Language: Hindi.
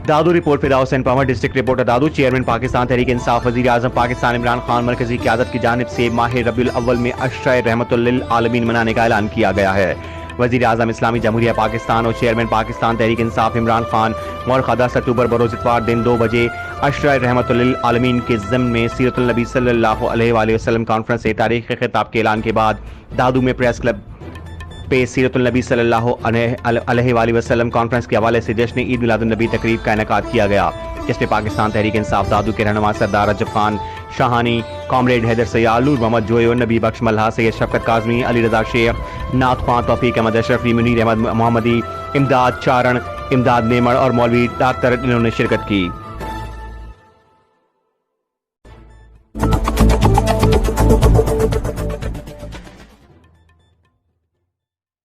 दादू रिपोर्ट फिदा हुसैन पवार डिस्ट्रिक्ट रिपोर्टर दादू। चेयरमैन पाकिस्तान तहरीक इंसाफ वज़ीर आज़म पाकिस्तान इमरान खान मरकजी क़यादत की जानिब से माह रबीउल अव्वल में अशरा रहमतुल लिल आलमीन मनाने का ऐलान किया गया है। वज़ीर आज़म इस्लामी जमहूरिया पाकिस्तान और चेयरमैन पाकिस्तान तहरीक इंसाफ इमरान खान मौरख़ 10 अक्टूबर बरोज़ इतवार दिन 2 बजे अशरा रहमतुल लिल आलमीन के ज़िम्न में सीरतुल नबी सल्लल्लाहु अलैहि वसल्लम कॉन्फ्रेंस से तारीख़ खिताब के ऐलान के बाद दादू में प्रेस क्लब पे सीरतुल नबी सल्लल्लाहु अलैहि वसल्लम कॉन्फ्रेंस के हवाले से जश्न ईद मिलादुन नबी तकरीब का इनेकाद किया गया, जिसमें पाकिस्तान तहरीक इंसाफ दादू के रहनुमा सरदार रजब खान शाहानी, कॉमरेड हैदर सयाल, नूर मोहम्मद जोयो, नबी बख्श मल्हा, सैयद शफकत काज़मी, अली रजा शेख, नात खान, तौफीक अहमद अशरफी, मुनीर अहमद मोहम्मदी, इमदाद चारण, इमदाद नेमड़ और मौलवी डॉक्टर इन्होंने शिरकत की।